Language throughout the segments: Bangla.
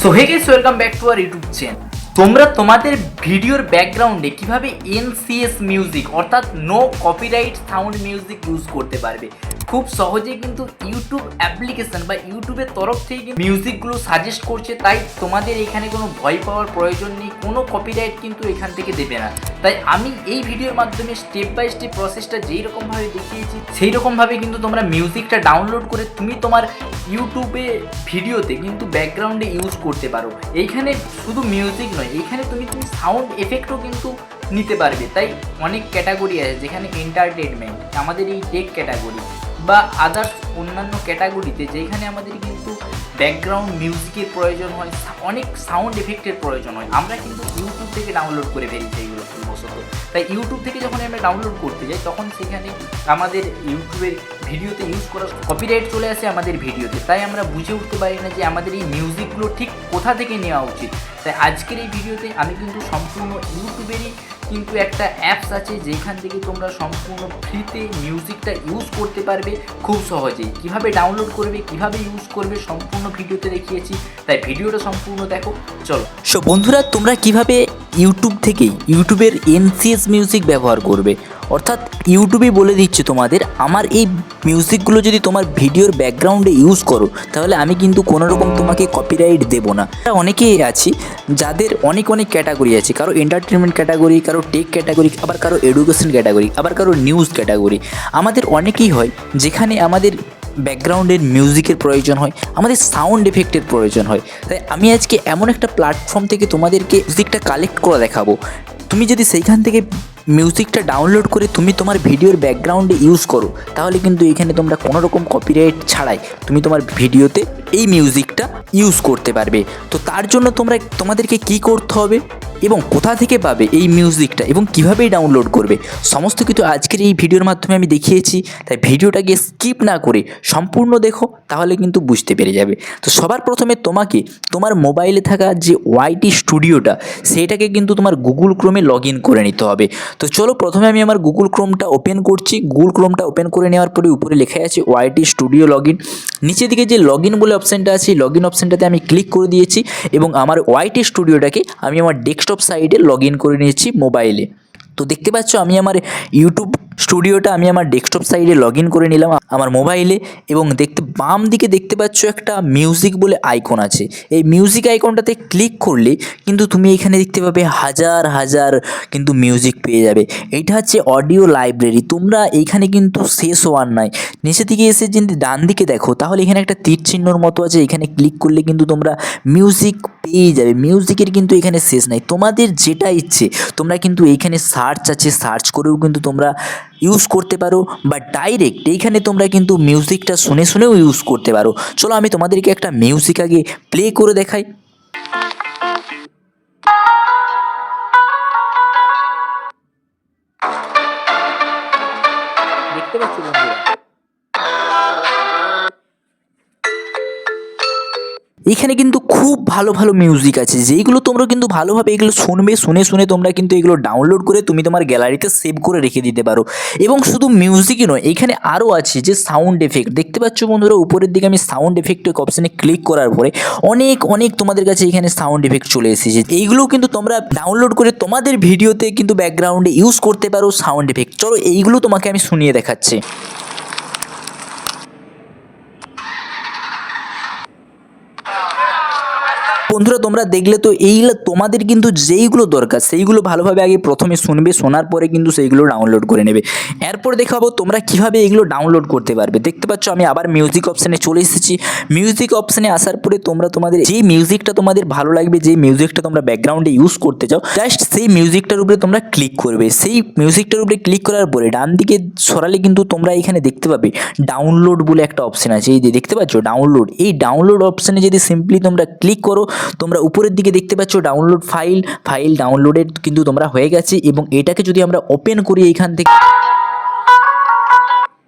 So hey guys, welcome back to our YouTube channel. তোমরা তোমাদের ভিডিওর ব্যাকগ্রাউন্ডে কিভাবে এনসিএস মিউজিক অর্থাৎ no copyright sound music use করতে পারবে। খুব সহজেই কিন্তু ইউটিউব অ্যাপ্লিকেশন বা ইউটিউবের তরফ থেকে মিউজিকগুলো সাজেস্ট করছে, তাই তোমাদের এখানে কোনো ভয় পাওয়ার প্রয়োজন নেই, কোনো কপিরাইট কিন্তু এখান থেকে দেবে না। তাই আমি এই ভিডিওর মাধ্যমে স্টেপ বাই স্টেপ প্রসেসটা যেই রকমভাবে দেখিয়েছি সেই রকমভাবে কিন্তু তোমরা মিউজিকটা ডাউনলোড করে তুমি তোমার ইউটিউবে ভিডিওতে কিন্তু ব্যাকগ্রাউন্ডে ইউজ করতে পারো। এইখানে শুধু মিউজিক নয়, এইখানে তুমি সাউন্ড এফেক্টও কিন্তু নিতে পারবে। তাই অনেক ক্যাটাগরি আছে, যেখানে এন্টারটেনমেন্ট, আমাদের এই টেক ক্যাটাগরি বা আদার্স অন্যান্য ক্যাটাগরিতে যেখানে আমাদের কিন্তু ব্যাকগ্রাউন্ড মিউজিকের প্রয়োজন হয়, অনেক সাউন্ড এফেক্টের প্রয়োজন হয়, আমরা কিন্তু ইউটিউব থেকে ডাউনলোড করে ফেলি সেইগুলো ভুলবশত। তাই ইউটিউব থেকে যখন আমরা ডাউনলোড করতে যাই তখন সেখানে আমাদের ইউটিউবের ভিডিওতে ইউজ করার কপিরাইট চলে আসে আমাদের ভিডিওতে। তাই আমরা বুঝে উঠতে পারি না যে আমাদের এই মিউজিকগুলো ঠিক কোথা থেকে নেওয়া উচিত। তাই আজকের এই ভিডিওতে আমি কিন্তু সম্পূর্ণ ইউটিউবেরই কিন্তু একটা অ্যাপস আছে যেখান থেকে তোমরা সম্পূর্ণ ফ্রিতে মিউজিকটা ইউজ করতে পারবে খুব সহজেই। কিভাবে ডাউনলোড করবে, কিভাবে ইউজ করবে, সম্পূর্ণ ভিডিওতে দেখিয়েছি, তাই ভিডিওটা সম্পূর্ণ দেখো। চলো। সো বন্ধুরা, তোমরা কিভাবে ইউটিউব থেকেই ইউটিউবের এনসিএস মিউজিক ব্যবহার করবে, অর্থাৎ ইউটিউবে বলে দিচ্ছে তোমাদের আমার এই মিউজিকগুলো যদি তোমার ভিডিওর ব্যাকগ্রাউন্ডে ইউজ করো তাহলে আমি কিন্তু কোনো রকম তোমাকে কপিরাইট দেবো না। অনেকেই আছি যাদের অনেক ক্যাটাগরি আছে, কারো এন্টারটেনমেন্ট ক্যাটাগরি, কারো টেক ক্যাটাগরি, আবার কারো এডুকেশন ক্যাটাগরি, আবার কারো নিউজ ক্যাটাগরি। আমাদের অনেকেই হয় যেখানে আমাদের ব্যাকগ্রাউন্ডের মিউজিকের প্রয়োজন হয়, আমাদের সাউন্ড এফেক্টের প্রয়োজন হয়। তাই আমি আজকে এমন একটা প্ল্যাটফর্ম থেকে তোমাদেরকে মিউজিকটা কালেক্ট করে দেখাবো। তুমি যদি সেইখান থেকে মিউজিকটা ডাউনলোড করে তুমি তোমার ভিডিওর ব্যাকগ্রাউন্ডে ইউজ করো তাহলে কিন্তু এখানে তোমরা কোনো রকম কপিরাইট ছাড়াই তুমি তোমার ভিডিওতে এই মিউজিকটা ইউজ করতে পারবে। তো তার জন্য তোমাদেরকে কি করতে হবে এবং কোথা থেকে পাবে এই মিউজিকটা এবং কীভাবে ডাউনলোড করবে সমস্ত কিছু আজকের এই ভিডিওর মাধ্যমে আমি দেখিয়েছি। তাই ভিডিওটাকে স্কিপ না করে সম্পূর্ণ দেখো, তাহলে কিন্তু বুঝতে পেরে যাবে। তো সবার প্রথমে তোমাকে তোমার মোবাইলে থাকা যে ওয়াইটি স্টুডিওটা সেইটাকে কিন্তু তোমার গুগল ক্রোমে লগ ইন করে নিতে হবে। তো চলো, প্রথমে আমি আমার গুগল ক্রোমটা ওপেন করছি। গুগল ক্রোমটা ওপেন করে নেওয়ার পরে উপরে লেখা আছে ওয়াইটি স্টুডিও লগ ইন। নিচের দিকে যে লগ ইন বলে অপশানটা আছে, লগ ইন অপশানটাতে আমি ক্লিক করে দিয়েছি এবং আমার ওয়াইটি স্টুডিওটাকে আমি আমার ডেস্কটপ সাইডে লগ ইন করে নিয়েছি মোবাইলে। তো দেখতে পাচ্ছ আমি আমার ইউটিউব স্টুডিওটা আমি আমার ডেস্কটপ সাইডে লগ ইন করে নিলাম আমার মোবাইলে, এবং বাম দিকে দেখতে পাচ্ছ একটা মিউজিক বলে আইকন আছে। এই মিউজিক আইকনটাতে ক্লিক করলে কিন্তু তুমি এখানে দেখতে পাবে হাজার কিন্তু মিউজিক পেয়ে যাবে। এইটা হচ্ছে অডিও লাইব্রেরি। তোমরা এইখানে কিন্তু শেষ হওয়ার নাই, নিচের দিকে এসে যদি ডান দিকে দেখো তাহলে এখানে একটা তীর চিহ্নর মতো আছে, এখানে ক্লিক করলে কিন্তু তোমরা মিউজিক পেয়ে যাবে। মিউজিকের কিন্তু এখানে শেষ নাই, তোমাদের যেটা ইচ্ছে তোমরা কিন্তু এইখানে সার্চ আছে, সার্চ করেও কিন্তু তোমরা ইউজ করতে পারো, বা ডাইরেক্ট এইখানে তোমরা কিন্তু মিউজিকটা শুনেও ইউজ করতে পারো। চলো আমি তোমাদেরকে একটা মিউজিক আগে প্লে করে দেখাই। দেখতে পাচ্ছ বন্ধুরা, এখানে কিন্তু খুব ভালো মিউজিক আছে যেইগুলো তোমরা কিন্তু ভালোভাবে এগুলো শুনে তোমরা কিন্তু এগুলো ডাউনলোড করে তুমি তোমার গ্যালারিতে সেভ করে রেখে দিতে পারো। এবং শুধু মিউজিকই নয়, এখানে আরও আছে যে সাউন্ড এফেক্ট। দেখতে পাচ্ছ বন্ধুরা, উপরের দিকে আমি সাউন্ড এফেক্ট অপশানে ক্লিক করার পরে অনেক তোমাদের কাছে এখানে সাউন্ড এফেক্ট চলে এসেছে। এইগুলোও কিন্তু তোমরা ডাউনলোড করে তোমাদের ভিডিওতে কিন্তু ব্যাকগ্রাউন্ডে ইউজ করতে পারো সাউন্ড এফেক্ট। চলো এইগুলো তোমাকে আমি শুনিয়ে দেখাচ্ছি। বন্ধুরা তোমরা দেখলে তো এইগুলো তোমাদের কিন্তু যেইগুলো দরকার সেইগুলো ভালোভাবে আগে প্রথমে শুনবে, শোনার পরে কিন্তু সেইগুলো ডাউনলোড করে নেবে। এরপর দেখাবো তোমরা কিভাবে এগুলো ডাউনলোড করতে পারবে। দেখতে পাচ্ছ আমি আবার মিউজিক অপশানে চলে এসেছি। মিউজিক অপশানে আসার পরে তোমরা তোমাদের যেই মিউজিকটা তোমাদের ভালো লাগবে, যেই মিউজিকটা তোমরা ব্যাকগ্রাউন্ডে ইউজ করতে চাও, জাস্ট সেই মিউজিকটার উপরে তোমরা ক্লিক করবে। সেই মিউজিকটার উপরে ক্লিক করার পরে ডান দিকে সরালে কিন্তু তোমরা এখানে দেখতে পাবে ডাউনলোড বলে একটা অপশান আছে। এই যে দেখতে পাচ্ছ ডাউনলোড, এই ডাউনলোড অপশানে যদি সিম্পলি তোমরা ক্লিক করো তোমরা উপরের দিকে দেখতে পাচ্ছ ডাউনলোড ফাইল ডাউনলোডেড কিন্তু তোমরা হয়ে গেছে। এবং এটাকে যদি আমরা ওপেন করি এইখান থেকে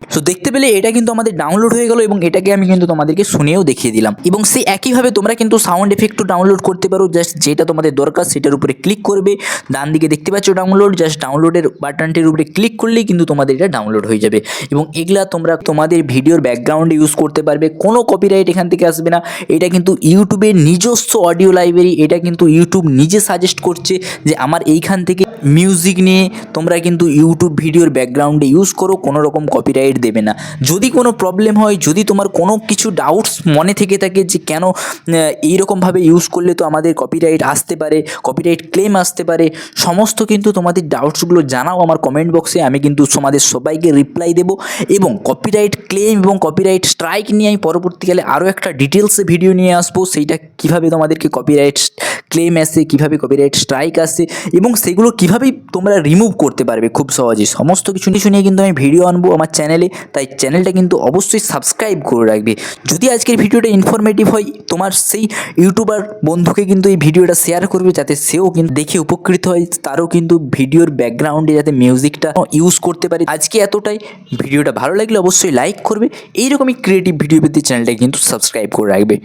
সো দেখতে পেলে এটা কিন্তু আমাদের ডাউনলোড হয়ে গেল এবং এটাকে আমি কিন্তু তোমাদেরকে শুনেও দেখিয়ে দিলাম। এবং সেই একইভাবে তোমরা কিন্তু সাউন্ড এফেক্টও ডাউনলোড করতে পারো। জাস্ট যেটা তোমাদের দরকার সেটার উপরে ক্লিক করবে, ডান দিকে দেখতে পাচ্ছ ডাউনলোড, জাস্ট ডাউনলোডের বাটনটির উপরে ক্লিক করলেই কিন্তু তোমাদের এটা ডাউনলোড হয়ে যাবে। এবং এগুলা তোমরা তোমাদের ভিডিওর ব্যাকগ্রাউন্ডে ইউজ করতে পারবে, কোনো কপিরাইট এখান থেকে আসবে না। এটা কিন্তু ইউটিউবের নিজস্ব অডিও লাইব্রেরি, এটা কিন্তু ইউটিউব নিজে সাজেস্ট করছে যে আমার এইখান থেকে মিউজিক নিয়ে তোমরা কিন্তু ইউটিউব ভিডিওর ব্যাকগ্রাউন্ডে ইউজ করো, কোনো রকম কপিরাইট দেবে না। যদি কোনো প্রবলেম হয়, যদি তোমার কোনো কিছু ডাউটস মনে থেকে থাকে যে কেন এইরকমভাবে ইউজ করলে তো আমাদের কপিরাইট আসতে পারে, কপিরাইট ক্লেম আসতে পারে, সমস্ত কিন্তু তোমাদের ডাউটসগুলো জানাও আমার কমেন্ট বক্সে, আমি কিন্তু তোমাদের সবাইকে রিপ্লাই দেবো। এবং কপিরাইট ক্লেম এবং কপিরাইট স্ট্রাইক নিয়ে আমি পরবর্তীকালে আরও একটা ডিটেলসে ভিডিও নিয়ে আসবো, সেইটা কীভাবে তোমাদেরকে কপিরাইট ক্লেম আসে, কীভাবে কপিরাইট স্ট্রাইক আসে এবং সেগুলো কীভাবেই তোমরা রিমুভ করতে পারবে খুব সহজেই। সমস্ত কিছু নিয়ে কিন্তু আমি ভিডিও আনবো আমার চ্যানেলে, তাই চ্যানেলটা কিন্তু অবশ্যই সাবস্ক্রাইব করে রাখবে। যদি আজকের ভিডিওটা ইনফরমেটিভ হয়, তোমার সেই ইউটিউবার বন্ধুকে কিন্তু এই ভিডিওটা শেয়ার করবে, যাতে সেও কিন্তু দেখে উপকৃত হয়, তারও কিন্তু ভিডিওর ব্যাকগ্রাউন্ডে যাতে মিউজিকটা ইউজ করতে পারে। আজকে এতটাই। ভিডিওটা ভালো লাগলে অবশ্যই লাইক করবে, এইরকমই ক্রিয়েটিভ ভিডিও পেতে চ্যানেলটা কিন্তু সাবস্ক্রাইব করে রাখবে।